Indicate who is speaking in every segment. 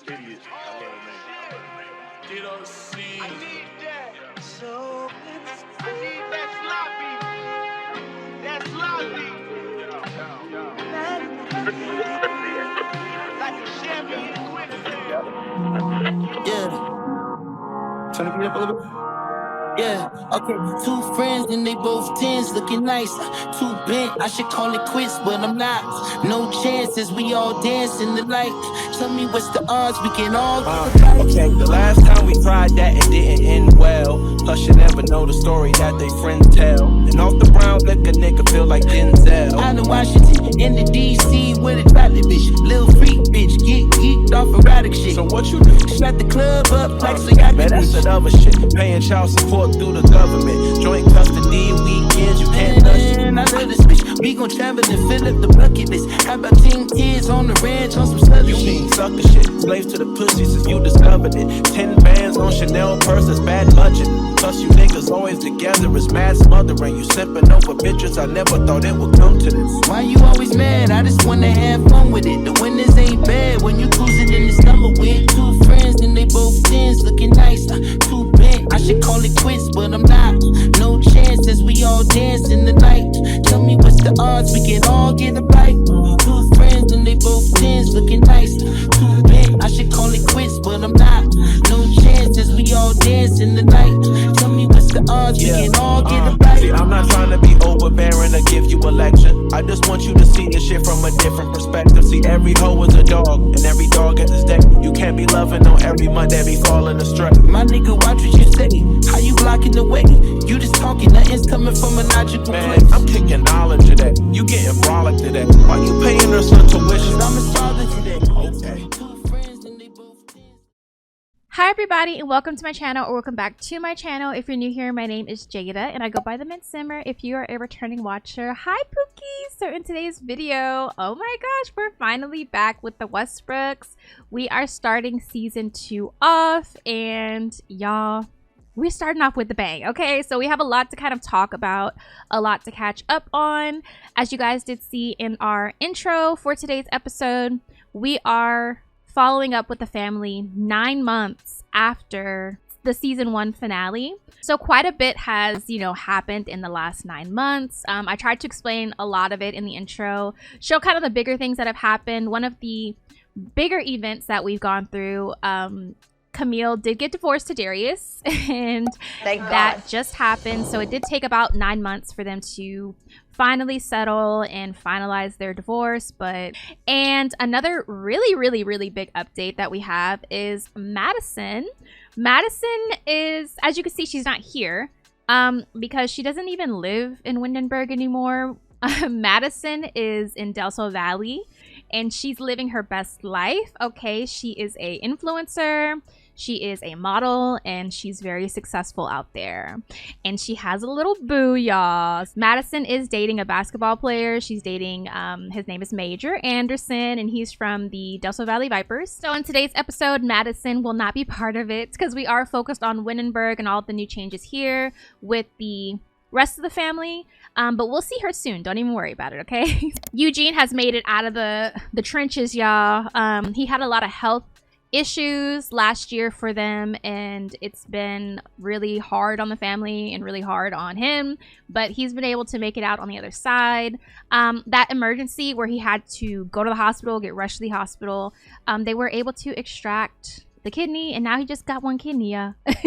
Speaker 1: this idiot. I love her name. You don't see.
Speaker 2: I need that.
Speaker 1: So
Speaker 2: I need that sloppy. That sloppy. Like a Chevy in Windenburg.
Speaker 3: Yeah. Turn the beat up a little bit. Yeah, okay, 2 friends and they both 10s looking nice. 2 bent, I should call it quits, but I'm not. No chances, we all dance in the light. Tell me what's the odds, we can all
Speaker 4: okay, the last time we tried that, it didn't end well. Plus you never know the story that they friends tell. And off the brown liquor, nigga feel like Denzel.
Speaker 3: Out of Washington, in the DC with a traffic bitch. Lil' freak bitch, get geeked off erratic shit.
Speaker 4: So what you do?
Speaker 3: Shut the club up like so y'all
Speaker 4: man, that's that other shit. Paying child support through the government. Joint custody weekends, you can't touch it.
Speaker 3: I love this bitch. We gon' travel and fill up the bucket list. How about 10 kids on the ranch on some southern
Speaker 4: You
Speaker 3: shit?
Speaker 4: mean sucker shit. Slaves to the pussy since you discovered it. 10 bands on Chanel purses, bad budget. Plus you niggas always together is mad smothering. You sipping over bitches, I never thought it would come to this.
Speaker 3: Why you always mad? I just wanna have fun with it. The winners ain't bad when you cruising in the summer with 2 friends and they both 10s looking nice. 2 bent, I should call it quits, but I'm not. No chances, we all dance in the night. Tell me what's the odds, we can all get a bite. 2 friends and they both 10s looking nice. 2 bent, I should call it quits, but I'm not. No chances, we all dance in the night. Tell me what's the odds, we can all get a bite.
Speaker 4: See, I'm not trying to be overbearing or give you a lecture. I just want you to see this shit from a different perspective. See, every hoe is a dog, and every dog at this day. You can't be loving on every Monday, be falling astray.
Speaker 3: My nigga, watch what you say. How you blocking the way? You just talking, nothing's coming from a logical
Speaker 4: Man,
Speaker 3: place.
Speaker 4: I'm kicking knowledge today. You getting brolic today. Why you paying her son tuition?
Speaker 3: I'm his father today.
Speaker 4: Okay.
Speaker 3: 2 friends and they both 10s.
Speaker 5: Hi everybody and welcome to my channel, or welcome back to my channel. If you're new here, my name is Jada and I go by the mintsimmer. If you are a returning watcher, hi Pookies! So in today's video, oh my gosh, we're finally back with the Westbrooks. We are starting season 2 off, and y'all, we're starting off with the bang. Okay, so we have a lot to kind of talk about, a lot to catch up on. As you guys did see in our intro for today's episode, we are following up with the family 9 months after the season 1 finale. So quite a bit has, you know, happened in the last 9 months. I tried to explain a lot of it in the intro, show kind of the bigger things that have happened. One of the bigger events that we've gone through, Camille did get divorced to Darius, and that just happened. So it did take about 9 months for them to finally settle and finalize their divorce. And another really big update that we have is Madison. Madison is, as you can see, she's not here because she doesn't even live in Windenburg anymore. Madison is in Del Sol Valley and she's living her best life. Okay, she is a influencer, she is a model, and she's very successful out there. And she has a little boo, y'all. Madison is dating a basketball player. She's dating, his name is Major Anderson, and he's from the Del Sol Valley Vipers. So in today's episode, Madison will not be part of it because we are focused on Windenburg and all the new changes here with the rest of the family. But we'll see her soon. Don't even worry about it, okay? Eugene has made it out of the trenches, y'all. He had a lot of health issues last year for them, and it's been really hard on the family and really hard on him, but he's been able to make it out on the other side. That emergency where he had to go to the hospital, get rushed to the hospital, they were able to extract the kidney, and now he just got 1 kidney.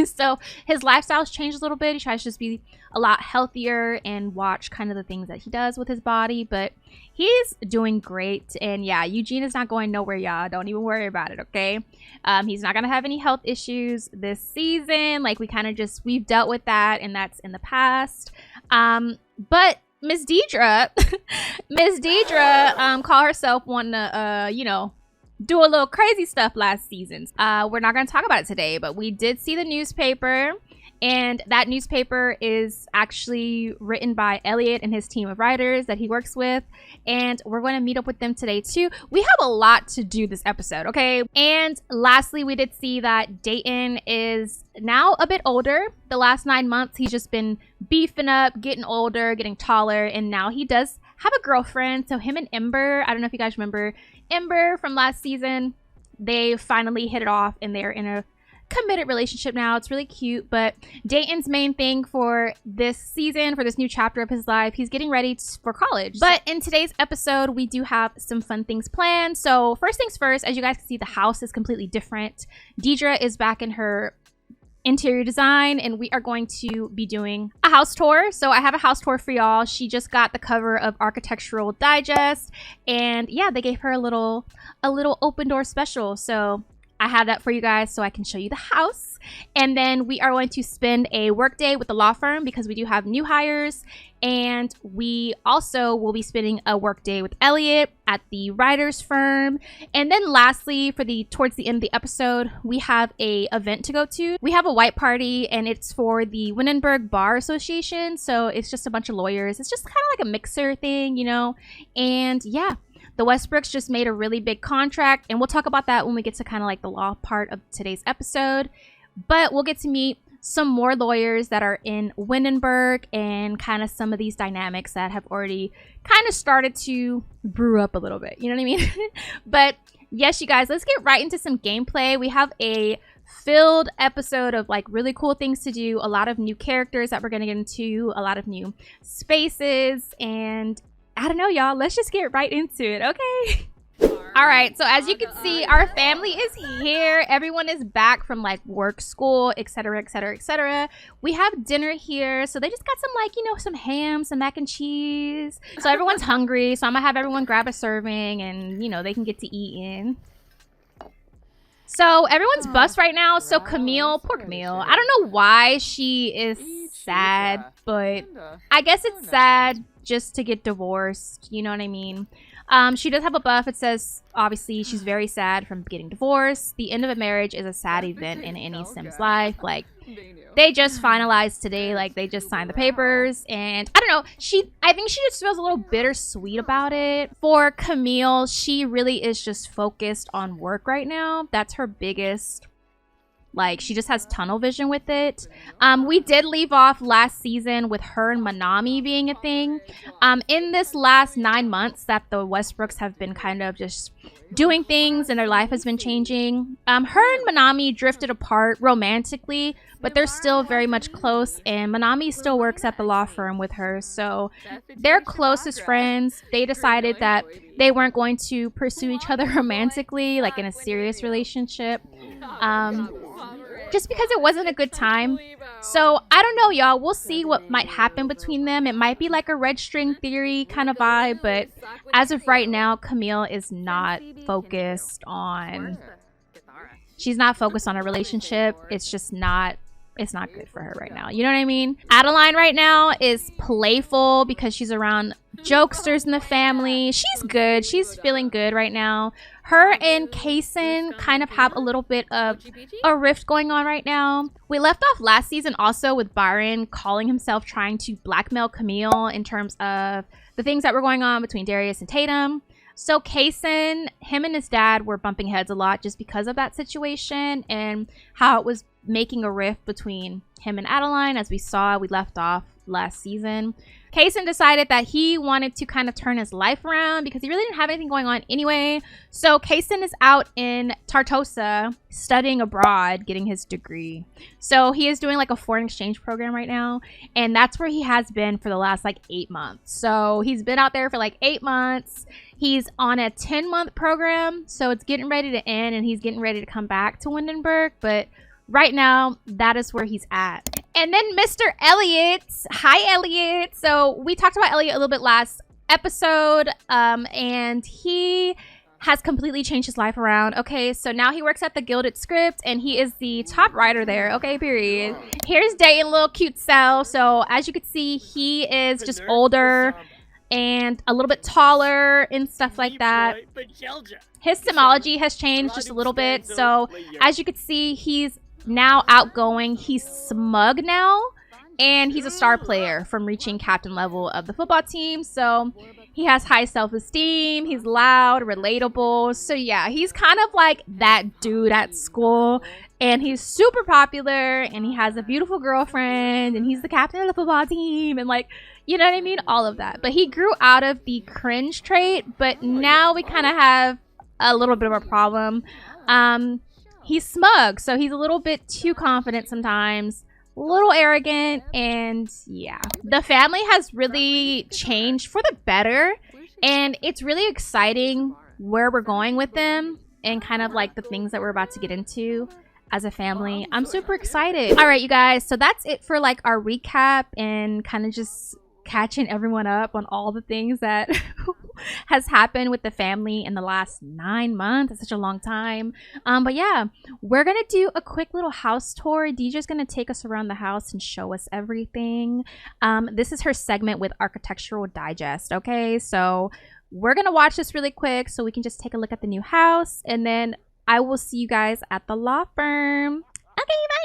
Speaker 5: So his lifestyle's changed a little bit. He tries to just be a lot healthier and watch kind of the things that he does with his body, but he's doing great. And yeah, Eugene is not going nowhere, y'all. Don't even worry about it, okay? He's not gonna have any health issues this season. Like, we've dealt with that, and that's in the past. But Miss Deidre Miss Deidre called herself wanting to you know, do a little crazy stuff last season. We're not going to talk about it today, but we did see the newspaper, and that newspaper is actually written by Elliot and his team of writers that he works with, and we're going to meet up with them today too. We have a lot to do this episode, okay? And lastly, we did see that Dayton is now a bit older. The last 9 months, he's just been beefing up, getting older, getting taller, and now he does have a girlfriend. So him and Ember, I don't know if you guys remember Ember from last season, they finally hit it off and they're in a committed relationship now. It's really cute. But Dayton's main thing for this season, for this new chapter of his life, he's getting ready for college. But in today's episode, we do have some fun things planned. So first things first, as you guys can see, the house is completely different. Deidre is back in her interior design, and we are going to be doing a house tour. So I have a house tour for y'all. She just got the cover of Architectural Digest, and yeah, they gave her a little open door special. So I have that for you guys so I can show you the house. And then we are going to spend a work day with the law firm because we do have new hires. And we also will be spending a work day with Elliot at the writer's firm. And then lastly, towards the end of the episode, we have a event to go to. We have a white party, and it's for the Windenburg Bar Association. So it's just a bunch of lawyers. It's just kind of like a mixer thing, you know? And yeah. The Westbrooks just made a really big contract, and we'll talk about that when we get to kind of like the law part of today's episode. But we'll get to meet some more lawyers that are in Windenburg and kind of some of these dynamics that have already kind of started to brew up a little bit. You know what I mean? But yes, you guys, let's get right into some gameplay. We have a filled episode of like really cool things to do, a lot of new characters that we're going to get into, a lot of new spaces, and I don't know, y'all. Let's just get right into it, okay? All right, so as you can see, our family is here. Everyone is back from like work, school, etc., etc., etc. We have dinner here. So they just got some like, you know, some ham, some mac and cheese. So everyone's hungry. So I'm gonna have everyone grab a serving and, you know, they can get to eat in. So everyone's bussed right now. So Camille, poor Camille. I don't know why she is sad, but I guess it's sad just to get divorced, you know what I mean? She does have a buff. It says obviously she's very sad from getting divorced. The end of a marriage is a sad event in any Sim's life. Like, they just finalized today, like they just signed the papers, and I don't know, I think she just feels a little bittersweet about it. For Camille, she really is just focused on work right now. That's her biggest, like, she just has tunnel vision with it. We did leave off last season with her and Manami being a thing. In this last 9 months that the Westbrooks have been kind of just doing things and their life has been changing, her and Manami drifted apart romantically, but they're still very much close, and Manami still works at the law firm with her, so they're closest friends. They decided that they weren't going to pursue each other romantically, like in a serious relationship, just because it wasn't a good time. So I don't know, y'all. We'll see what might happen between them. It might be like a red string theory kind of vibe, but as of right now, Camille is not focused on, she's not focused on a relationship. It's just not, it's not good for her right now. You know what I mean? Adeline right now is playful because she's around jokesters in the family. She's good. She's feeling good right now. Her and Kaysen kind of have a little bit of a rift going on right now. We left off last season also with Byron calling himself trying to blackmail Camille in terms of the things that were going on between Darius and Tatum. So Kaysen, him and his dad were bumping heads a lot just because of that situation and how it was making a rift between him and Adeline, as we saw. We left off last season. Kaysen decided that he wanted to kind of turn his life around because he really didn't have anything going on anyway. So Kaysen is out in Tartosa studying abroad, getting his degree. So he is doing like a foreign exchange program right now, and that's where he has been for the last like 8 months. So he's been out there for like 8 months. He's on a 10-month program, so it's getting ready to end, and he's getting ready to come back to Windenburg. But right now, that is where he's at. And then Mr. Elliot. Hi, Elliot. So we talked about Elliot a little bit last episode, and he has completely changed his life around. Okay, so now he works at the Gilded Script, and he is the top writer there. Okay, period. Here's Dayton, little cute self. So as you can see, he is just older and a little bit taller and stuff like that. His symbology has changed just a little bit. So as you can see, he's now outgoing. He's smug now, and he's a star player from reaching captain level of the football team. So he has high self-esteem. He's loud, relatable. So yeah, he's kind of like that dude at school, and he's super popular, and he has a beautiful girlfriend, and he's the captain of the football team, and like, you know what I mean? All of that. But he grew out of the cringe trait, but now we kind of have a little bit of a problem. He's smug, so he's a little bit too confident sometimes, a little arrogant, and yeah. The family has really changed for the better, and it's really exciting where we're going with them and kind of like the things that we're about to get into as a family. I'm super excited. All right, you guys, so that's it for like our recap and kind of just catching everyone up on all the things that has happened with the family in the last 9 months. It's such a long time. But yeah, we're gonna do a quick little house tour. DJ's gonna take us around the house and show us everything. This is her segment with Architectural Digest. Okay, so we're gonna watch this really quick so we can just take a look at the new house, and then I will see you guys at the law firm. Okay, bye.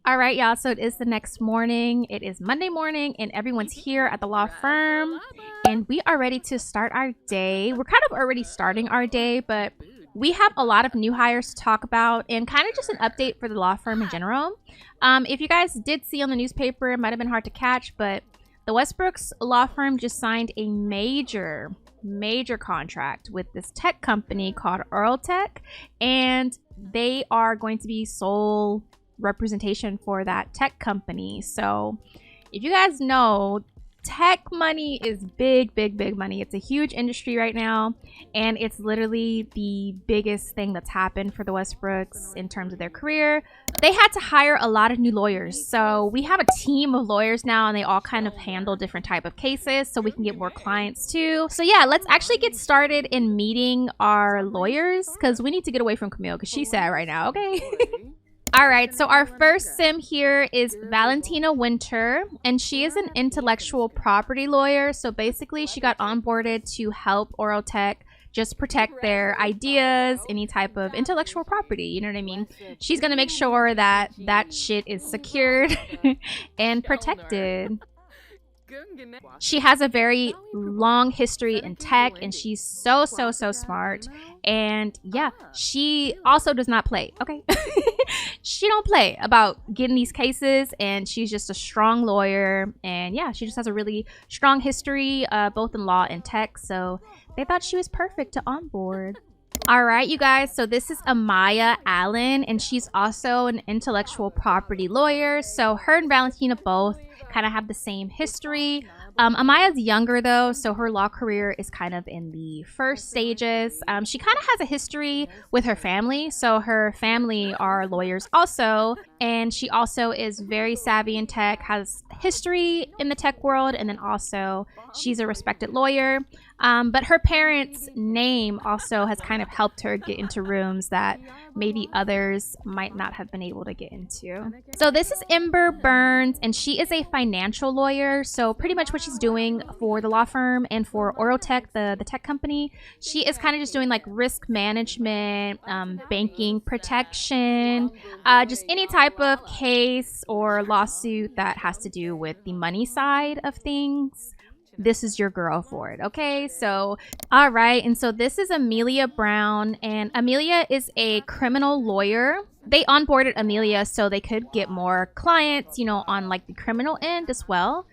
Speaker 5: Alright, y'all, so it is the next morning. It is Monday morning and everyone's here at the law firm and we are ready to start our day. We're kind of already starting our day, but we have a lot of new hires to talk about and kind of just an update for the law firm in general. If you guys did see on the newspaper, it might have been hard to catch, but the Westbrooks law firm just signed a major contract with this tech company called Tech, and they are going to be sole representation for that tech company. So if you guys know, tech money is big money. It's a huge industry right now, and it's literally the biggest thing that's happened for the Westbrooks in terms of their career. They had to hire a lot of new lawyers, so we have a team of lawyers now, and they all kind of handle different type of cases so we can get more clients too. So yeah, let's actually get started in meeting our lawyers because we need to get away from Camille because she's sad right now. Okay. All right, so our first sim here is Valentina Winter, and she is an intellectual property lawyer. So basically, she got onboarded to help Tech just protect their ideas, any type of intellectual property, you know what I mean? She's gonna make sure that that shit is secured and protected. She has a very long history in tech, and she's so smart. And yeah, she also does not play, okay? She don't play about getting these cases, and she's just a strong lawyer. And yeah, she just has a really strong history both in law and tech, so they thought she was perfect to onboard. All right, you guys, so this is Amaya Allen, and she's also an intellectual property lawyer. So her and Valentina both kind of have the same history. Amaya's younger though, so her law career is kind of in the first stages. She kind of has a history with her family, so her family are lawyers also, and she also is very savvy in tech, has history in the tech world, and then also she's a respected lawyer. But her parents' name also has kind of helped her get into rooms that maybe others might not have been able to get into. So this is Ember Burns, and she is a financial lawyer. So pretty much what she's doing for the law firm and for Orotech, the tech company, she is kind of just doing like risk management, banking protection, just any type of case or lawsuit that has to do with the money side of things. This is your girl for it, okay? So, all right, and so this is Amelia Brown, and Amelia is a criminal lawyer. They onboarded Amelia so they could get more clients, you know, on like the criminal end as well,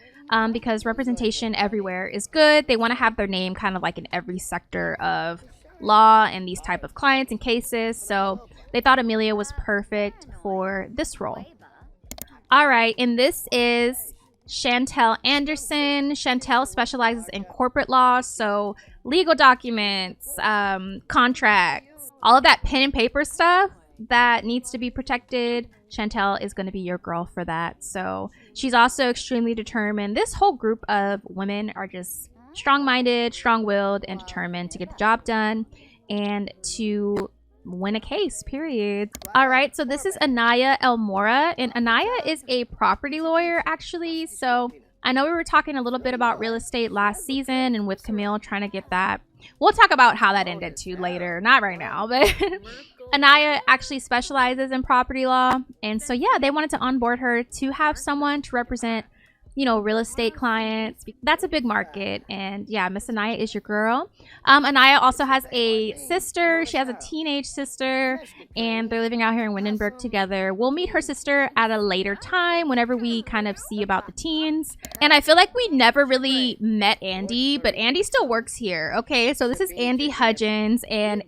Speaker 5: because representation everywhere is good. They want to have their name kind of like in every sector of law and these type of clients and cases, so they thought Amelia was perfect for this role. All right, and this is Chantel Anderson. Chantel specializes in corporate law, so legal documents, contracts, all of that pen and paper stuff that needs to be protected. Chantel is going to be your girl for that. So she's also extremely determined. This whole group of women are just strong-minded, strong-willed, and determined to get the job done and to win a case, period. All right, so this is Anaya Elmora, and Anaya is a property lawyer actually. So I know we were talking a little bit about real estate last season and with Camille trying to get that. We'll talk about how that ended too later, not right now, but Anaya actually specializes in property law, and so yeah, they wanted to onboard her to have someone to represent, you know, real estate clients. That's a big market, and yeah, Miss Anaya is your girl. Anaya also has a sister. She has a teenage sister, and they're living out here in Windenburg together. We'll meet her sister at a later time whenever we kind of see about the teens. And I feel like we never really met Andy, but Andy still works here. Okay, so this is Andy Hudgens, and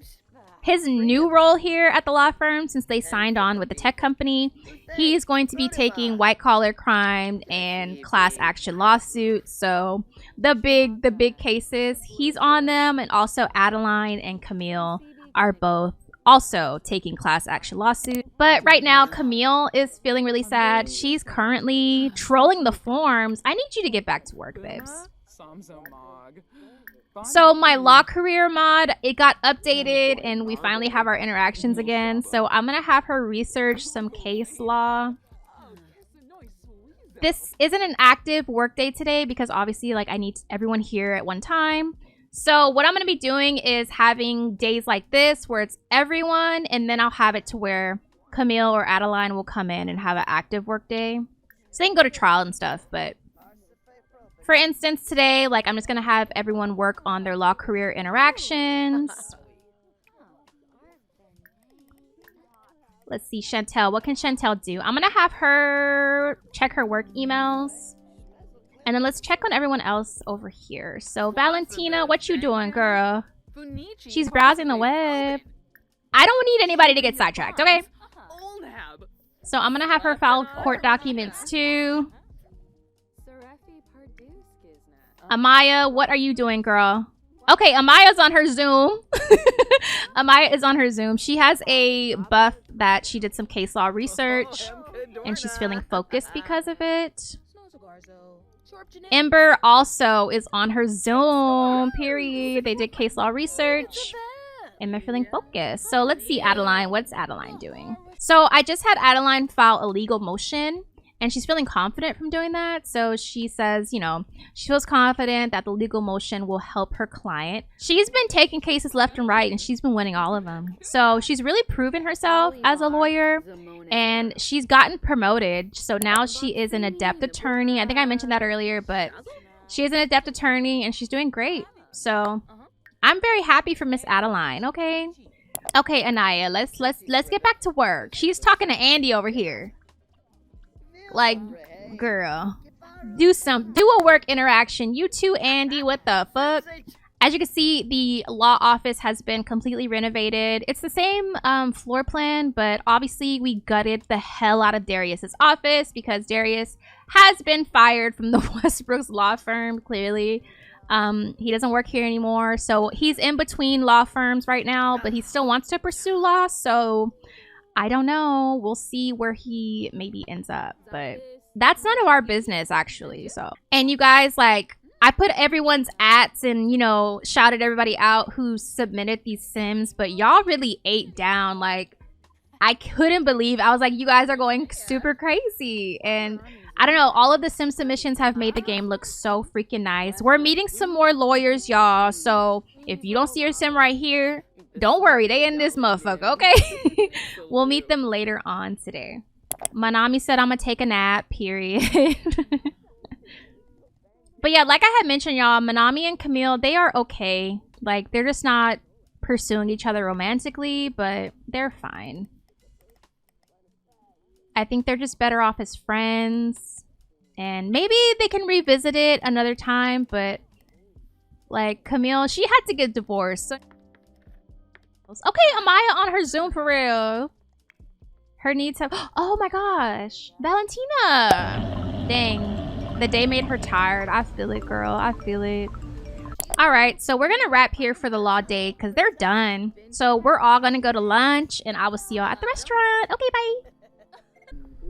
Speaker 5: his new role here at the law firm, since they signed on with the tech company, he's going to be taking white collar crime and class action lawsuits. So the big cases, he's on them, and also Adeline and Camille are both also taking class action lawsuits. But right now, Camille is feeling really sad. She's currently trolling the forums. I need you to get back to work, babes. So my law career mod, it got updated and we finally have our interactions again. So I'm going to have her research some case law. This isn't an active workday today because obviously like I need everyone here at one time. So what I'm going to be doing is having days like this where it's everyone, and then I'll have it to where Camille or Adeline will come in and have an active workday. So they can go to trial and stuff, but for instance, today, like, I'm just going to have everyone work on their law career interactions. Let's see, Chantel. What can Chantel do? I'm going to have her check her work emails. And then let's check on everyone else over here. So, Valentina, what you doing, girl? She's browsing the web. I don't need anybody to get sidetracked, okay? So, I'm going to have her file court documents, too. Amaya, what are you doing, girl? Okay, Amaya's on her Zoom. Amaya is on her Zoom. She has a buff that she did some case law research, and she's feeling focused because of it. Ember also is on her Zoom, period. They did case law research, and they're feeling focused. So let's see Adeline. What's Adeline doing? So I just had Adeline file a legal motion, and she's feeling confident from doing that. So she says, you know, she feels confident that the legal motion will help her client. She's been taking cases left and right, and she's been winning all of them. So she's really proven herself as a lawyer, and she's gotten promoted. So now she is an adept attorney. I think I mentioned that earlier, but she is an adept attorney, and she's doing great. So I'm very happy for Miss Adeline, okay? Okay, Anaya, let's get back to work. She's talking to Andy over here. Like, girl, do a work interaction. You too, Andy. What the fuck? As you can see, the law office has been completely renovated. It's the same floor plan, but obviously we gutted the hell out of Darius's office because Darius has been fired from the Westbrooks law firm, clearly. He doesn't work here anymore, so he's in between law firms right now, but he still wants to pursue law, so I don't know. We'll see where he maybe ends up, but that's none of our business, actually. So, and you guys, like, I put everyone's ats and, you know, shouted everybody out who submitted these sims, but y'all really ate down. Like, I couldn't believe, I was like, you guys are going super crazy. And I don't know, all of the sim submissions have made the game look so freaking nice. We're meeting some more lawyers, y'all. So if you don't see your sim right here, don't worry, they in this motherfucker, okay? We'll meet them later on today. Manami said I'm gonna take a nap, period. But yeah, like I had mentioned, y'all, Manami and Camille, they are okay. Like, they're just not pursuing each other romantically, but they're fine. I think they're just better off as friends. And maybe they can revisit it another time, but like, Camille, she had to get divorced. Okay, Amaya on her Zoom for real. Her needs have... Oh my gosh. Valentina. Dang. The day made her tired. I feel it, girl. I feel it. All right, so we're gonna wrap here for the law day because they're done. So we're all gonna go to lunch and I will see y'all at the restaurant. Okay, bye.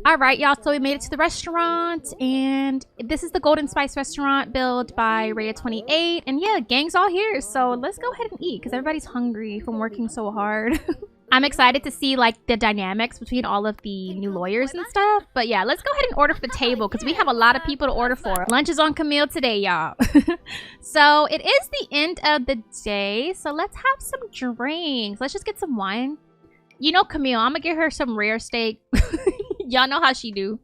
Speaker 5: All right, y'all, so we made it to the restaurant and this is the Golden Spice restaurant built by Raya28. And yeah, gang's all here. So let's go ahead and eat because everybody's hungry from working so hard. I'm excited to see like the dynamics between all of the new lawyers and stuff. But yeah, let's go ahead and order for the table because we have a lot of people to order for. Lunch is on Camille today, y'all. So it is the end of the day. So let's have some drinks. Let's just get some wine. You know Camille, I'm gonna get her some rare steak. Y'all know how she do.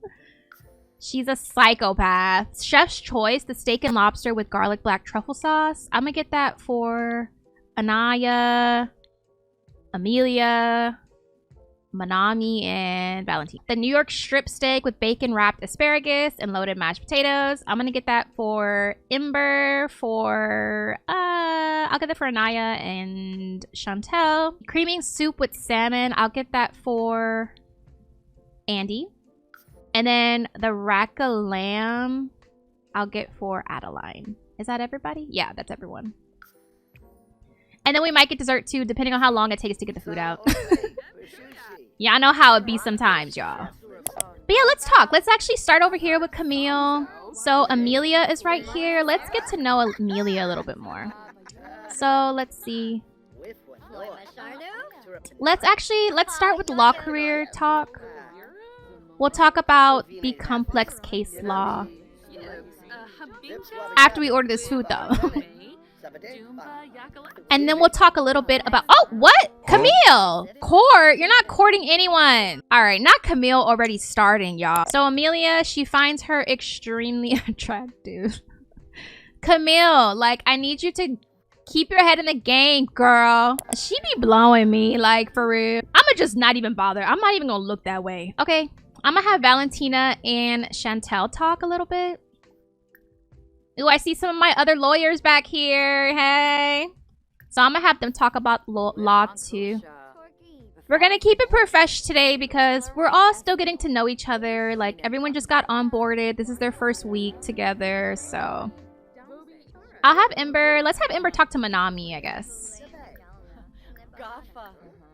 Speaker 5: She's a psychopath. Chef's choice, the steak and lobster with garlic black truffle sauce. I'm gonna get that for Anaya, Amelia, Manami, and Valentina. The New York strip steak with bacon wrapped asparagus and loaded mashed potatoes. I'm gonna get that for Ember, for I'll get that for Anaya and Chantel. Creamy soup with salmon. I'll get that for Andy. And then the rack of lamb I'll get for Adeline. Is that everybody? Yeah, that's everyone. And then we might get dessert too, depending on how long it takes to get the food out. Yeah, I know how it be sometimes, y'all. But yeah, let's talk. Let's actually start over here with Camille. So Amelia is right here. Let's get to know Amelia a little bit more. So let's see. Let's start with law career talk. We'll talk about the complex case law after we order this food though. And then we'll talk a little bit about... Oh, what? Camille! Court? You're not courting anyone. All right, not Camille already starting, y'all. So Amelia, she finds her extremely attractive. Camille, like, I need you to keep your head in the game, girl. She be blowing me, like, for real. I'ma just not even bother. I'm not even gonna look that way. Okay, I'm gonna have Valentina and Chantel talk a little bit. Ooh, I see some of my other lawyers back here. Hey. So I'm gonna have them talk about law too. We're gonna keep it profesh today because we're all still getting to know each other. Like, everyone just got onboarded. This is their first week together, so. I'll have Ember. Let's have Ember talk to Manami, I guess.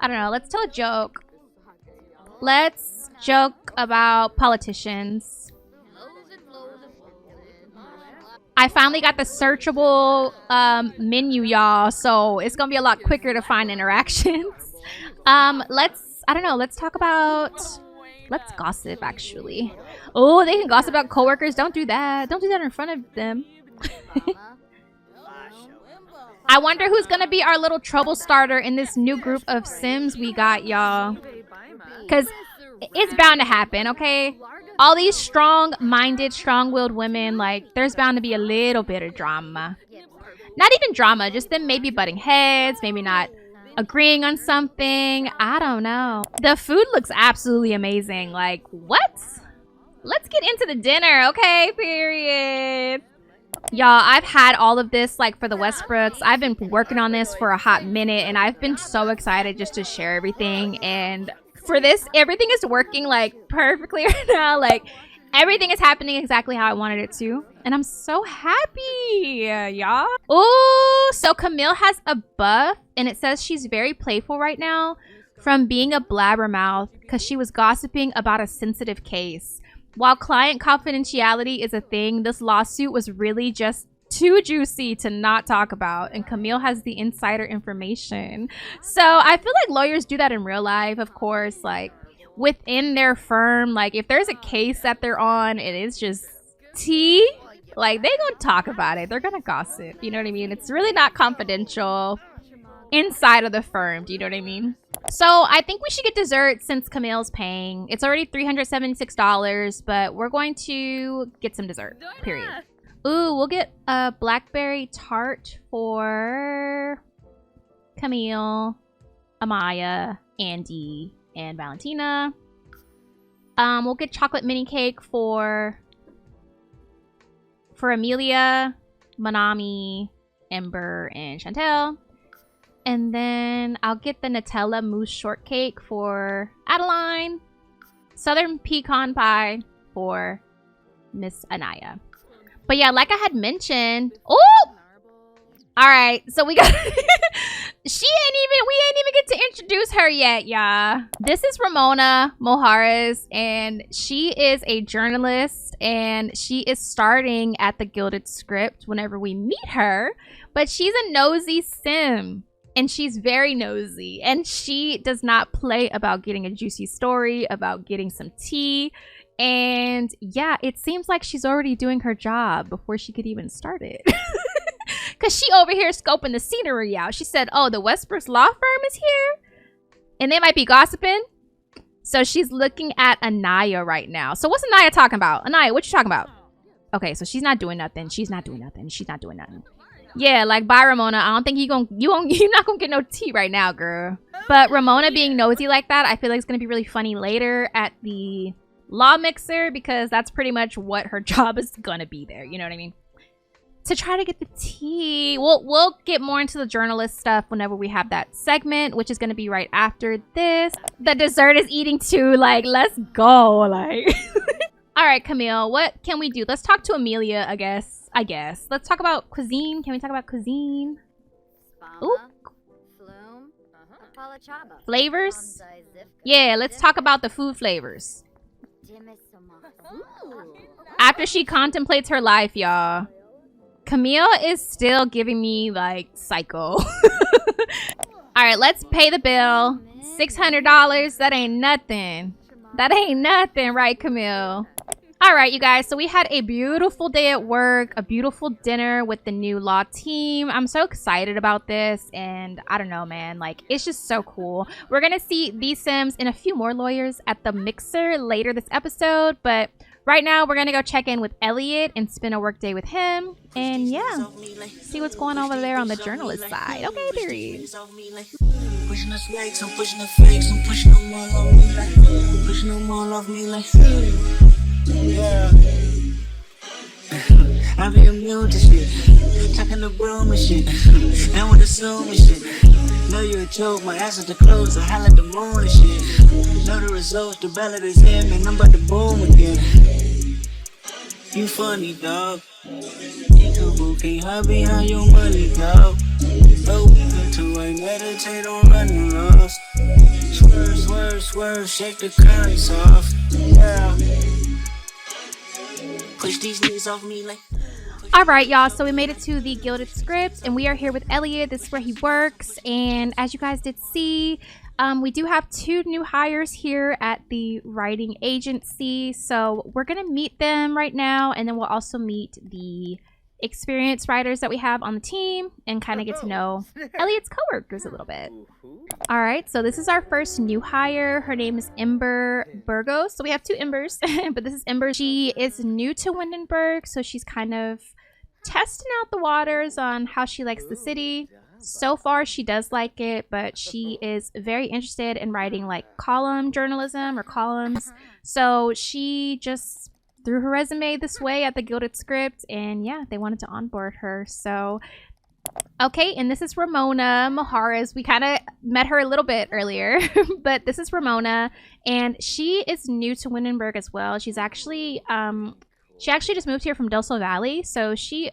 Speaker 5: I don't know. Let's tell a joke. Let's joke about politicians. I finally got the searchable menu, y'all, so it's gonna be a lot quicker to find interactions. I don't know, let's gossip, actually. Oh, they can gossip about coworkers. Don't do that. Don't do that in front of them. I wonder who's gonna be our little trouble starter in this new group of Sims we got, y'all. Because it's bound to happen, okay? All these strong-minded, strong-willed women, like, there's bound to be a little bit of drama. Not even drama, just them maybe butting heads, maybe not agreeing on something. I don't know. The food looks absolutely amazing. Like, what? Let's get into the dinner, okay? Period. Y'all, I've had all of this like for the Westbrooks. I've been working on this for a hot minute and I've been so excited just to share everything. And for this, everything is working like perfectly right now. Like everything is happening exactly how I wanted it to. And I'm so happy, y'all. Ooh, so Camille has a buff and it says she's very playful right now from being a blabbermouth because she was gossiping about a sensitive case. While client confidentiality is a thing, this lawsuit was really just too juicy to not talk about, and Camille has the insider information. So I feel like lawyers do that in real life, of course, like within their firm. Like if there's a case that they're on and it's just tea, like they gonna talk about it. They're gonna gossip, you know what I mean? It's really not confidential inside of the firm, do you know what I mean? So I think we should get dessert since Camille's paying. It's already $376, but we're going to get some dessert, period. Ooh, we'll get a blackberry tart for Camille, Amaya, Andy, and Valentina. We'll get chocolate mini cake for Amelia, Manami, Ember, and Chantel. And then I'll get the Nutella mousse shortcake for Adeline. Southern pecan pie for Miss Anaya. But yeah, like I had mentioned. Oh! Alright, so we got... we ain't even get to introduce her yet, y'all. This is Ramona Mojares, and she is a journalist, and she is starting at the Gilded Script whenever we meet her. But she's a nosy sim. And she's very nosy, and she does not play about getting a juicy story, about getting some tea. And yeah, it seems like she's already doing her job before she could even start it. Because she over here scoping the scenery out. She said, oh, the Westbrooks law firm is here? And they might be gossiping. So she's looking at Anaya right now. So what's Anaya talking about? Anaya, what you talking about? Okay, so she's not doing nothing. She's not doing nothing. She's not doing nothing. Yeah, like bye Ramona. I don't think you're not gonna get no tea right now, girl. But Ramona being nosy like that, I feel like it's gonna be really funny later at the law mixer because that's pretty much what her job is gonna be there. You know what I mean? To try to get the tea. We'll get more into the journalist stuff whenever we have that segment, which is gonna be right after this. The dessert is eating too. Like, let's go. Like, all right, Camille. What can we do? Let's talk to Amelia, I guess. Let's talk about cuisine. Can we talk about cuisine? Ooh. Flavors? Yeah, let's talk about the food flavors. After she contemplates her life, y'all. Camille is still giving me, like, psycho. Alright, let's pay the bill. $600. That ain't nothing. That ain't nothing, right, Camille? All right, you guys, so we had a beautiful day at work, a beautiful dinner with the new law team. I'm so excited about this, and I don't know, man, like, it's just so cool. We're gonna see these sims and a few more lawyers at the mixer later this episode, but right now we're gonna go check in with Elliot and spend a work day with him, and yeah, see what's going on over there on the journalist side. Okay, period.
Speaker 3: Pushing the snakes, I'm pushing the fakes, I'm pushing them all off me like, pushing them all off me like, yeah. I be immune to shit, talking to broom and shit, and with the zoom and shit. Know you a joke, my ass is the clothes, I holla at the moon and shit. Know the results, the ballot is in, man, I'm about to boom again. You funny, dog. Can't hide behind your money, dog. Open to I meditate on running lost. Swerve, swerve, swerve, shake the currents off. Yeah. Push these knees off me like.
Speaker 5: All right, y'all, so we made it to the Gilded Script, and we are here with Elliot. This is where he works, and as you guys did see, we do have 2 new hires here at the writing agency, so we're gonna meet them right now, and then we'll also meet the experienced writers that we have on the team and kind of get to know Elliot's coworkers a little bit. All right, so this is our first new hire. Her name is Ember Burgos. So we have 2 Embers, but this is Ember. She is new to Windenburg, so she's kind of testing out the waters on how she likes the city. So far, she does like it, but she is very interested in writing like column journalism or columns. So she just threw her resume this way at the Gilded Script, and yeah, they wanted to onboard her. So okay, and this is Ramona Mojares. We kind of met her a little bit earlier, but this is Ramona, and she is new to Windenburg as well. She's actually she actually just moved here from Del Sol Valley, so she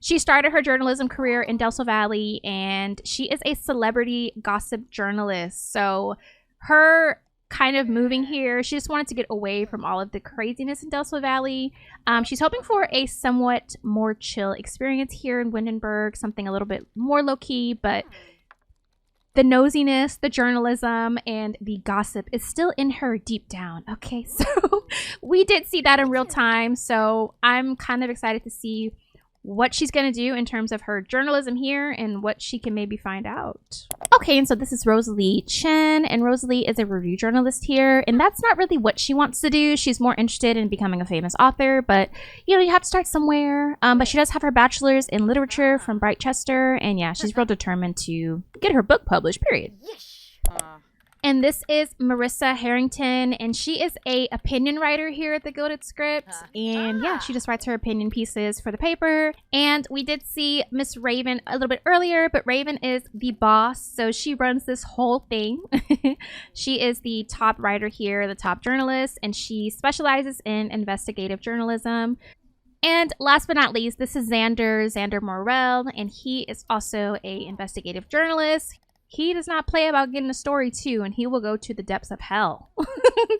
Speaker 5: started her journalism career in Del Sol Valley, and she is a celebrity gossip journalist. So her kind of moving here, she just wanted to get away from all of the craziness in Del Sol Valley. She's hoping for a somewhat more chill experience here in Windenburg, something a little bit more low-key, but the nosiness, the journalism, and the gossip is still in her deep down. Okay, so we did see that in real time, so I'm kind of excited to see what she's gonna do in terms of her journalism here and what she can maybe find out. Okay, and so this is Rosalie Chen, and Rosalie is a review journalist here, and that's not really what she wants to do. She's more interested in becoming a famous author, but you know, you have to start somewhere. But she does have her bachelor's in literature from Brightchester, and yeah, she's real determined to get her book published, period. And this is Marissa Harrington, and she is a opinion writer here at the Gilded Script. And yeah, she just writes her opinion pieces for the paper. And we did see Miss Raven a little bit earlier, but Raven is the boss, so she runs this whole thing. She is the top writer here, the top journalist, and she specializes in investigative journalism. And last but not least, this is Xander Morrell, and he is also an investigative journalist. He does not play about getting a story too, and he will go to the depths of hell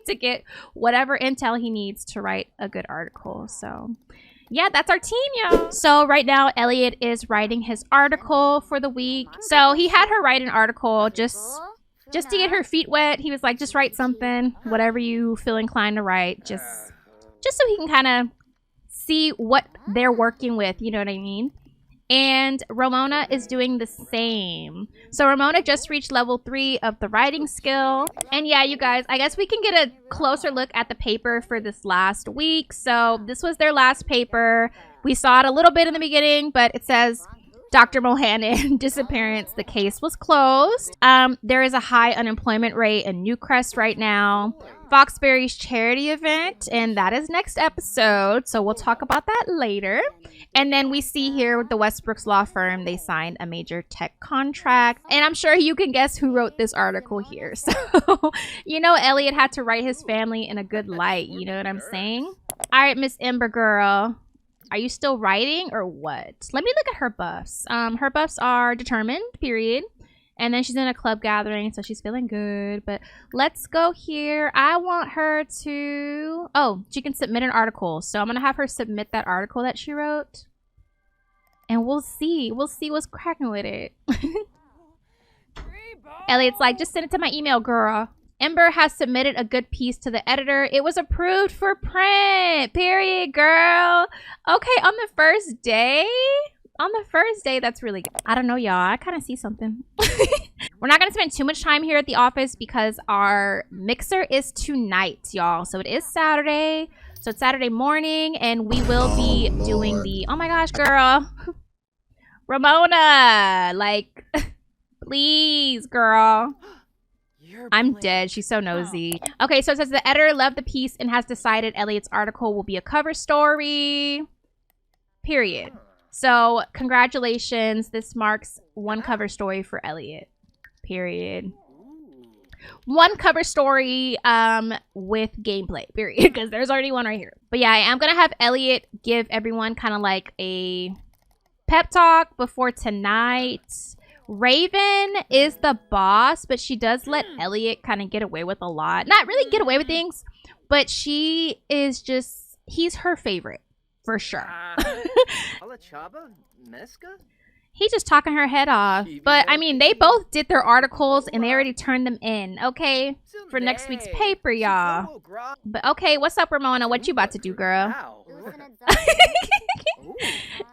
Speaker 5: to get whatever intel he needs to write a good article. So yeah, that's our team, y'all. So right now, Elliot is writing his article for the week. So he had her write an article just to get her feet wet. He was like, just write something, whatever you feel inclined to write, just so he can kind of see what they're working with, you know what I mean? And Ramona is doing the same. So Ramona just reached level 3 of the writing skill. And yeah, you guys, I guess we can get a closer look at the paper for this last week. So this was their last paper. We saw it a little bit in the beginning, but it says Dr. Mohannan disappearance. The case was closed. There is a high unemployment rate in Newcrest right now. Foxbury's charity event, and that is next episode, so we'll talk about that later. And then we see here with the Westbrooks law firm, they signed a major tech contract, and I'm sure you can guess who wrote this article here. So you know, Elliot had to write his family in a good light, you know what I'm saying? All right, Miss Ember girl, are you still writing or what? Let me look at her buffs. Her buffs are determined, period. And then she's in a club gathering, so she's feeling good. But let's go here. I want her to... Oh, she can submit an article. So I'm going to have her submit that article that she wrote. And we'll see. We'll see what's cracking with it. Elliot's like, just send it to my email, girl. Ember has submitted a good piece to the editor. It was approved for print. Period, girl. Okay, on the first day... On the first day, that's really good. I don't know, y'all. I kind of see something. We're not going to spend too much time here at the office because our mixer is tonight, y'all. So it is Saturday. So it's Saturday morning, and we will be doing the... Oh my gosh, girl. Ramona. Like, please, girl. I'm dead. She's so nosy. Okay, so it says the editor loved the piece and has decided Elliot's article will be a cover story. Period. So, congratulations. This marks one cover story for Elliot. Period. One cover story with gameplay. Period. Because there's already one right here. But yeah, I am going to have Elliot give everyone kind of like a pep talk before tonight. Raven is the boss, but she does let Elliot kind of get away with a lot. Not really get away with things, but she is just... He's her favorite. For sure. He's just talking her head off. But, I mean, they both did their articles and they already turned them in, okay? For next week's paper, y'all. But, okay, what's up, Ramona? What you about to do, girl?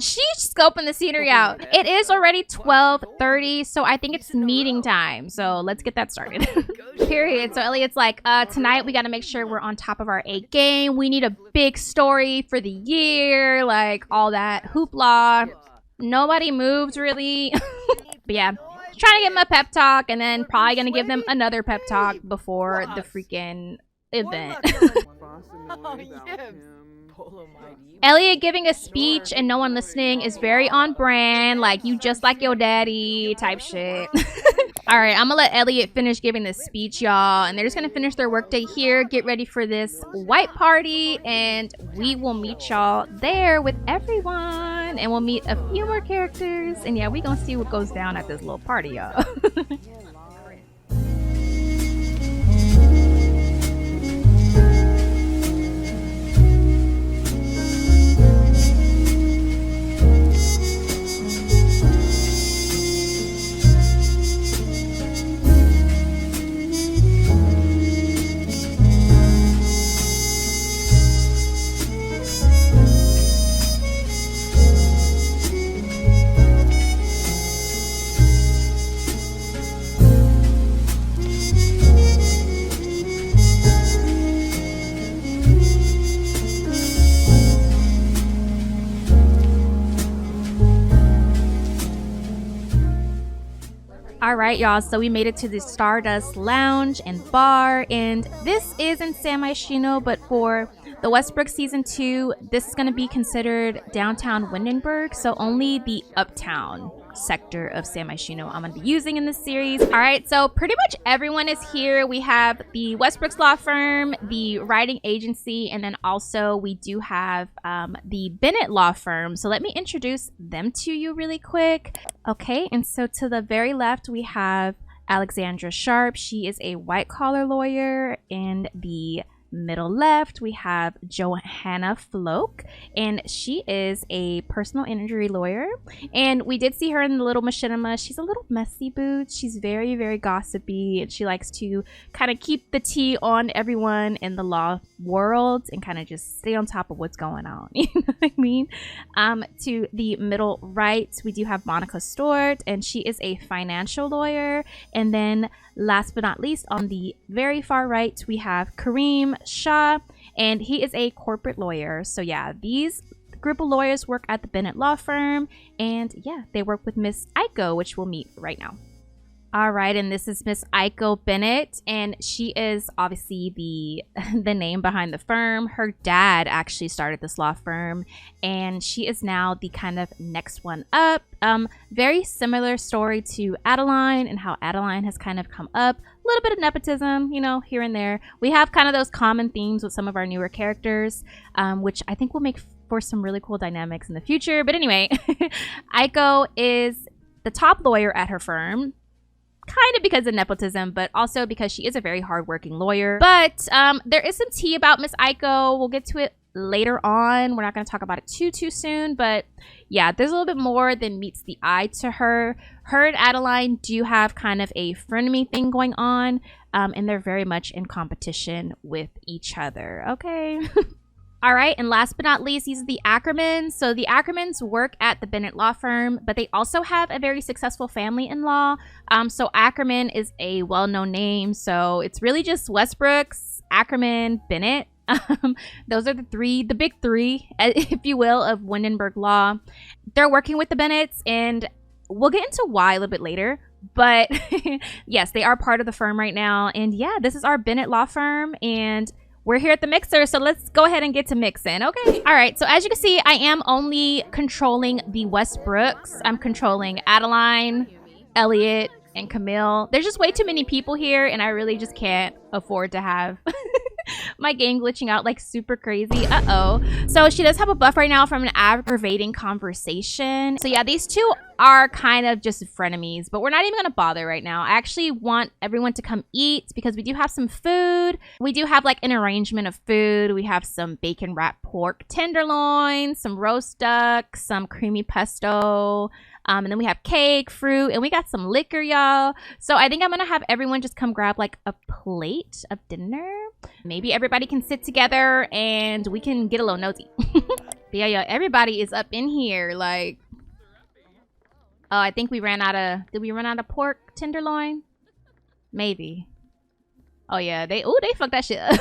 Speaker 5: She's scoping the scenery out. It is already 12:30, so I think it's meeting time. So let's get that started. Period. So Elliot's like, tonight we got to make sure we're on top of our A game. We need a big story for the year, like all that hoopla. Nobody moves really. But yeah, trying to give them a pep talk, and then probably gonna give them another pep talk before the freaking event. Elliot giving a speech and no one listening is very on brand, like you just like your daddy type shit. All right, I'm gonna let Elliot finish giving this speech, y'all, and they're just gonna finish their workday here, get ready for this white party, and we will meet y'all there with everyone, and we'll meet a few more characters, and yeah, we gonna see what goes down at this little party, y'all. All right, y'all, so we made it to the Stardust Lounge and Bar, and this is in San Myshuno, but for the Westbrooks Season 2, this is going to be considered downtown Windenburg, so only the uptown sector of San Myshuno I'm going to be using in this series. All right, so pretty much everyone is here. We have the Westbrooks law firm, the writing agency, and then also we do have the Bennett law firm. So let me introduce them to you really quick. Okay, and so to the very left, we have Alexandra Sharp. She is a white-collar lawyer. In the middle left, we have Johanna Floke, and she is a personal injury lawyer. And we did see her in the Little Machinima. She's a little messy boots. She's very, very gossipy, and she likes to kind of keep the tea on everyone in the law world and kind of just stay on top of what's going on. You know what I mean? To the middle right, we do have Monica Stewart, and she is a financial lawyer. And then last but not least, on the very far right, we have Kareem Shah, and he is a corporate lawyer. So yeah, these group of lawyers work at the Bennett law firm, and yeah, they work with Miss Aiko, which we'll meet right now. All right, and this is Miss Aiko Bennett, and she is obviously the name behind the firm. Her dad actually started this law firm, and she is now the kind of next one up. Very similar story to Adeline and how Adeline has kind of come up. A little bit of nepotism, you know, here and there. We have kind of those common themes with some of our newer characters, which I think will make for some really cool dynamics in the future. But anyway, Aiko is the top lawyer at her firm. Kind of because of nepotism, but also because she is a very hardworking lawyer. But there is some tea about Miss Aiko. We'll get to it later on. We're not going to talk about it too soon, but yeah, there's a little bit more than meets the eye to her. Her and Adeline do have kind of a frenemy thing going on, and they're very much in competition with each other. Okay. All right, and last but not least, these are the Ackermans. So the Ackermans work at the Bennett law firm, but they also have a very successful family in law. So Ackerman is a well-known name. So it's really just Westbrooks, Ackerman, Bennett. Those are the big three, if you will, of Windenburg law. They're working with the Bennetts, and we'll get into why a little bit later. But yes, they are part of the firm right now. And yeah, this is our Bennett law firm, and we're here at the mixer, so let's go ahead and get to mixing, okay? All right, so as you can see, I am only controlling the Westbrooks. I'm controlling Adeline, Elliot, and Camille. There's just way too many people here, and I really just can't afford to have my game glitching out like super crazy. Uh-oh. So she does have a buff right now from an aggravating conversation. So yeah, these two are kind of just frenemies, but we're not even gonna bother right now. I actually want everyone to come eat because we do have some food. We do have like an arrangement of food. We have some bacon wrapped pork tenderloin, some roast duck, some creamy pesto, and then we have cake, fruit, and we got some liquor, y'all. So I think I'm gonna have everyone just come grab like a plate of dinner. Maybe everybody can sit together and we can get a little nosy. But yeah, everybody is up in here. Like, oh, I think we ran out of, did we run out of pork tenderloin? Maybe. Oh yeah, they fucked that shit up.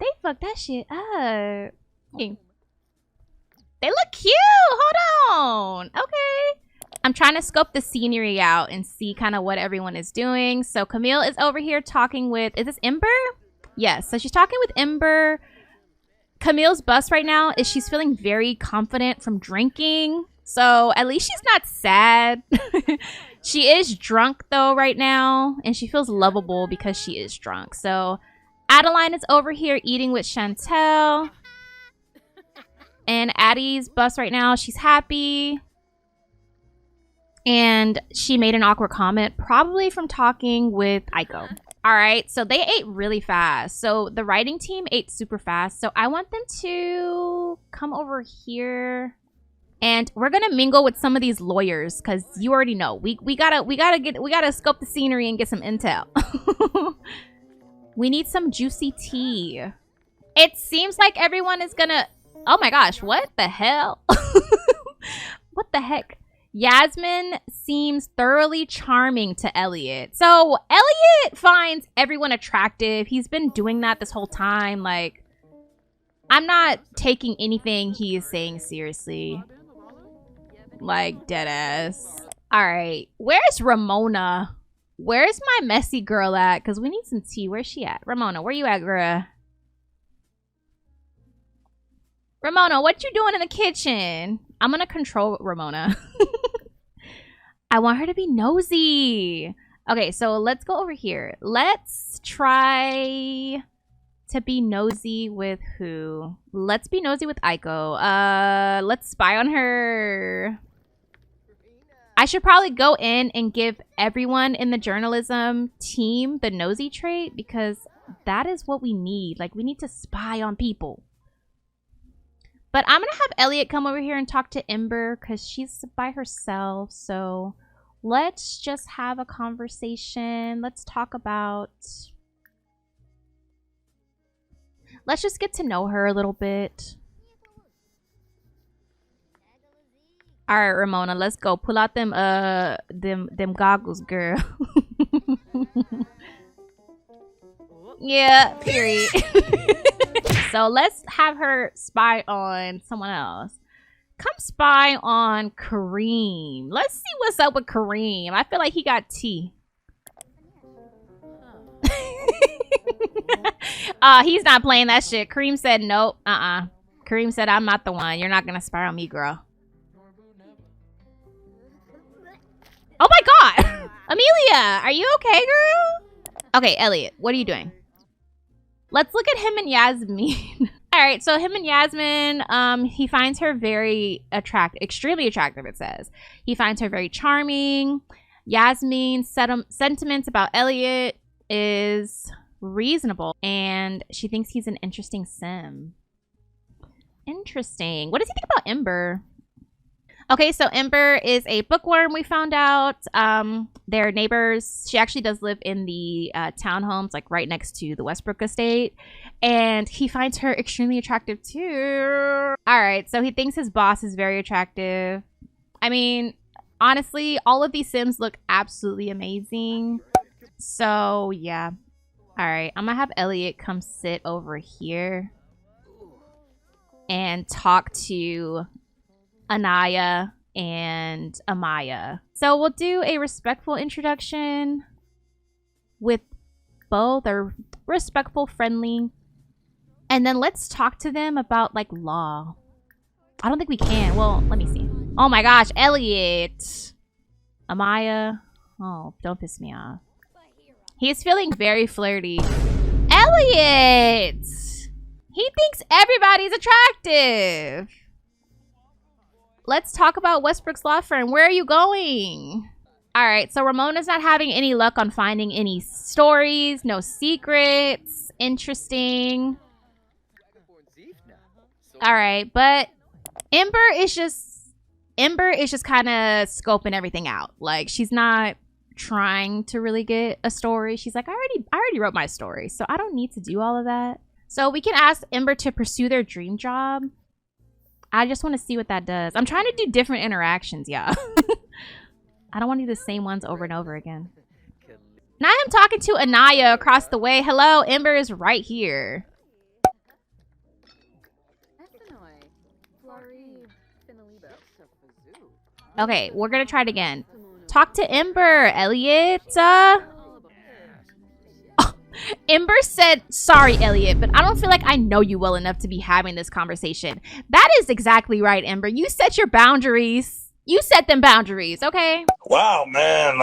Speaker 5: They fucked that shit up. They look cute. Hold on. Okay. I'm trying to scope the scenery out and see kind of what everyone is doing. So Camille is over here talking with, is this Ember? Yes, so she's talking with Ember. Camille's bust right now is she's feeling very confident from drinking. So at least she's not sad. She is drunk though right now. And she feels lovable because she is drunk. So Adeline is over here eating with Chantel. And Addie's bust right now. She's happy. And she made an awkward comment. Probably from talking with Aiko. Alright, so they ate really fast. So the writing team ate super fast. So I want them to come over here. And we're gonna mingle with some of these lawyers, because you already know. We gotta scope the scenery and get some intel. We need some juicy tea. It seems like everyone is gonna... Oh my gosh, what the hell? What the heck? Yasmin seems thoroughly charming to Elliot. So Elliot finds everyone attractive. He's been doing that this whole time. Like, I'm not taking anything he is saying seriously. Like, deadass. Alright, where's Ramona? Where's my messy girl at? Because we need some tea. Where's she at? Ramona, where you at, girl? Ramona, what you doing in the kitchen? I'm gonna control Ramona. I want her to be nosy. Okay, so let's go over here. Let's try to be nosy with who? Let's be nosy with Aiko. Let's spy on her. I should probably go in and give everyone in the journalism team the nosy trait, because that is what we need. Like, we need to spy on people. But I'm going to have Elliot come over here and talk to Ember because she's by herself. So let's just have a conversation. Let's talk about... Let's just get to know her a little bit. All right, Ramona, let's go. Pull out them goggles, girl. Yeah, period. So let's have her spy on someone else. Come spy on Kareem. Let's see what's up with Kareem. I feel like he got tea. He's not playing that shit. Kareem said nope. Kareem said, I'm not the one. You're not gonna spy on me, girl. Oh my god! Amelia, are you okay, girl? Okay, Elliot, what are you doing? Let's look at him and Yasmin. Alright, so him and Yasmin, he finds her very extremely attractive, it says. He finds her very charming. Yasmin's sentiments about Elliot is reasonable, and she thinks he's an interesting sim. Interesting. What does he think about Ember? Okay, so Ember is a bookworm, we found out. They're neighbors. She actually does live in the townhomes, like right next to the Westbrook estate. And he finds her extremely attractive too. Alright, so he thinks his boss is very attractive. I mean, honestly, all of these sims look absolutely amazing. So, yeah. Alright, I'm gonna have Elliot come sit over here and talk to Anaya and Amaya. So we'll do a respectful introduction with both, or respectful, friendly. And then let's talk to them about, like, law. I don't think we can. Well, let me see. Oh my gosh, Elliot. Amaya. Oh, don't piss me off. He's feeling very flirty. Elliot! He thinks everybody's attractive. Let's talk about Westbrooks Law Firm. Where are you going? Alright, so Ramona's not having any luck on finding any stories, no secrets. Interesting. Alright, but Ember is just kind of scoping everything out. Like, she's not trying to really get a story. She's like, I already wrote my story, so I don't need to do all of that. So we can ask Ember to pursue their dream job. I just want to see what that does. I'm trying to do different interactions, yeah. I don't want to do the same ones over and over again. Now I'm talking to Anaya across the way. Hello, Ember is right here. Okay, we're going to try it again. Talk to Ember, Elliot. Ember said, sorry, Elliot, but I don't feel like I know you well enough to be having this conversation. That is exactly right, Ember. You set your boundaries. You set them boundaries, okay?
Speaker 1: Wow, man.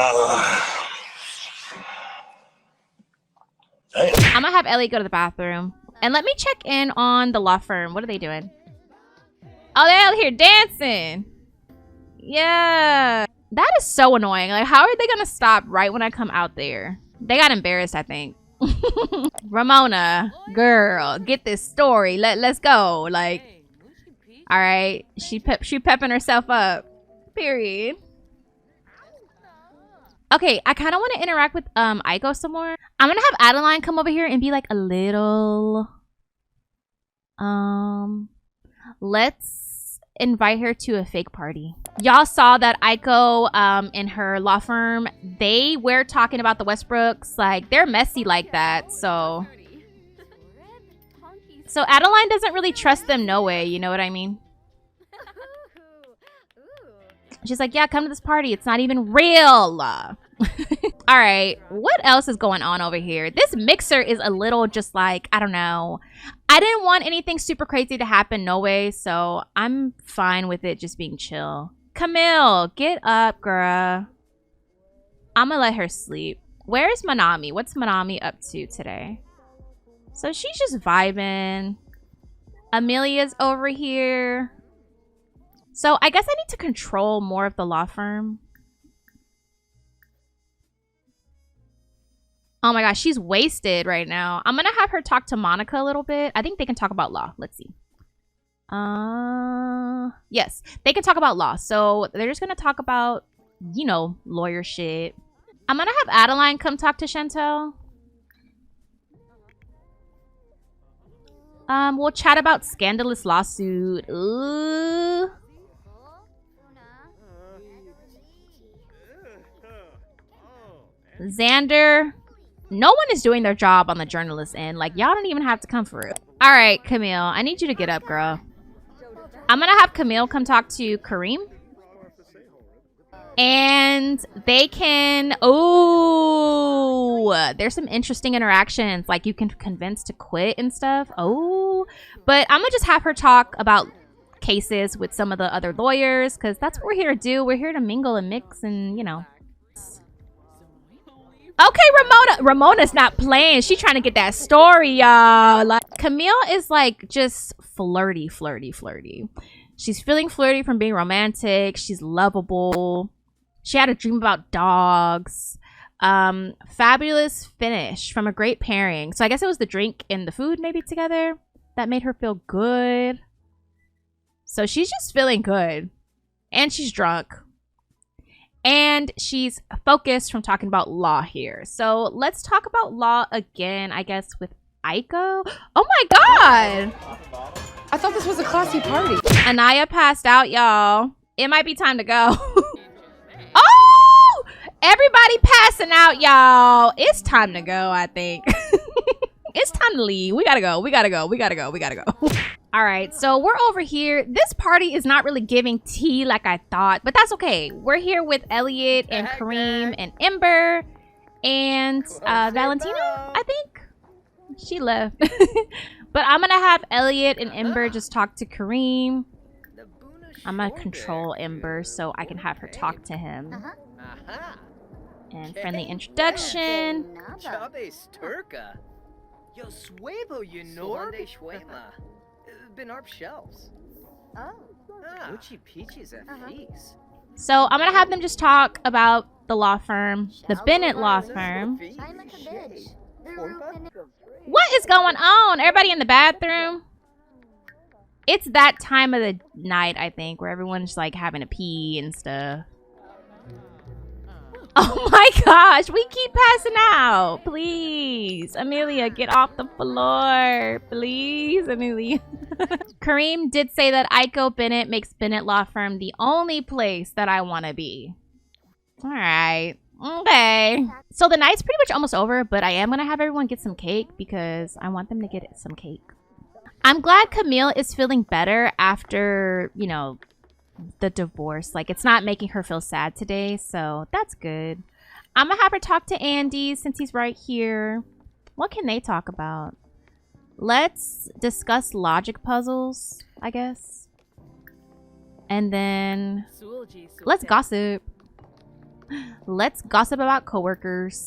Speaker 1: Damn.
Speaker 5: I'm gonna have Elliot go to the bathroom. And let me check in on the law firm. What are they doing? Oh, they're out here dancing. Yeah. That is so annoying. Like, how are they gonna stop right when I come out there? They got embarrassed, I think. Ramona, girl, get this story. Let's go. Like, all right, she pepping herself up. Period. Okay, I kind of want to interact with Aiko some more. I'm gonna have Adeline come over here and be like a little. Let's invite her to a fake party. Y'all saw that Aiko and her law firm, they were talking about the Westbrooks. Like, they're messy like that, so Adeline doesn't really trust them, no way, you know what I mean? She's like, yeah, come to this party. It's not even real. All right, what else is going on over here? This mixer is a little just like, I don't know. I didn't want anything super crazy to happen, no way, so I'm fine with it just being chill. Camille, get up, girl. I'm gonna let her sleep. Where's Manami? What's Manami up to today? So she's just vibing. Amelia's over here. So I guess I need to control more of the law firm. Oh my gosh, she's wasted right now. I'm gonna have her talk to Monica a little bit. I think they can talk about law. Let's see. Yes, they can talk about law. So they're just gonna talk about, you know, lawyer shit. I'm gonna have Adeline come talk to Chantel. We'll chat about scandalous lawsuit. Ooh. Xander. No one is doing their job on the journalist end. Like, y'all don't even have to come for it. All right, Camille. I need you to get up, girl. I'm going to have Camille come talk to Kareem. And they can... Oh, there's some interesting interactions. Like, you can convince to quit and stuff. Oh, but I'm going to just have her talk about cases with some of the other lawyers. Because that's what we're here to do. We're here to mingle and mix and, you know... Okay, Ramona's not playing. She's trying to get that story, y'all. Like, Camille is like just flirty. She's feeling flirty from being romantic. She's lovable. She had a dream about dogs. Fabulous finish from a great pairing. So I guess it was the drink and the food maybe together that made her feel good. So she's just feeling good. And she's drunk. And she's focused from talking about law here. So let's talk about law again, I guess, with Aiko. Oh my god!
Speaker 6: I thought this was a classy party.
Speaker 5: Anaya passed out, y'all. It might be time to go. Oh! Everybody passing out, y'all. It's time to go, I think. It's time to leave. We gotta go. All right, so we're over here. This party is not really giving tea like I thought, but that's okay. We're here with Elliot and Kareem and Ember and Valentina, I think. She left. But I'm going to have Elliot and Ember just talk to Kareem. I'm going to control Ember so I can have her talk to him. And friendly introduction. So I'm gonna have them just talk about the law firm, the Bennett law firm. What is going on? Everybody in the bathroom? It's that time of the night, I think, where everyone's like having a pee and stuff. Oh my gosh, we keep passing out. Please, Amelia, get off the floor. Please, Amelia. Kareem did say that Aiko Bennett makes Bennett Law Firm the only place that I want to be. All right. Okay. So the night's pretty much almost over, but I am going to have everyone get some cake because I want them to get some cake. I'm glad Camille is feeling better after, you know, the divorce. Like, it's not making her feel sad today, so that's good. I'm gonna have her talk to Andy since he's right here. What can they talk about? Let's discuss logic puzzles, I guess. And then let's gossip. Let's gossip about coworkers.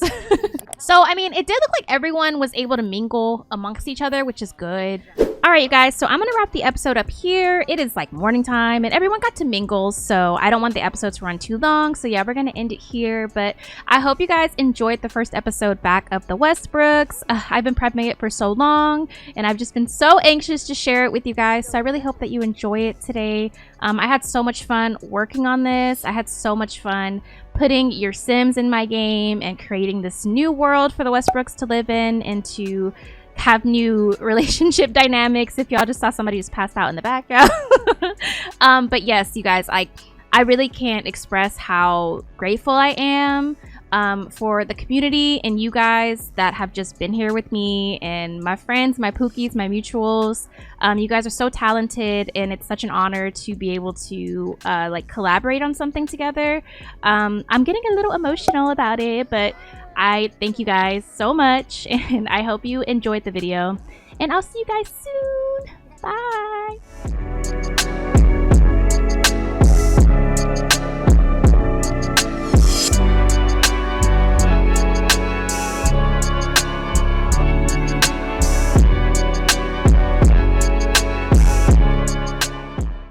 Speaker 5: So, I mean, it did look like everyone was able to mingle amongst each other, which is good. All right, you guys, so I'm going to wrap the episode up here. It is like morning time and everyone got to mingle, so I don't want the episode to run too long. So yeah, we're going to end it here, but I hope you guys enjoyed the first episode back of the Westbrooks. I've been prepping it for so long and I've just been so anxious to share it with you guys. So I really hope that you enjoy it today. I had so much fun working on this. I had so much fun putting your Sims in my game and creating this new world for the Westbrooks to live in and to have new relationship dynamics. If y'all just saw somebody just passed out in the background. But yes, you guys, I really can't express how grateful I am for the community and you guys that have just been here with me and my friends, my pookies, my mutuals. You guys are so talented and it's such an honor to be able to like collaborate on something together. I'm getting a little emotional about it, but I thank you guys so much and I hope you enjoyed the video and I'll see you guys soon. Bye.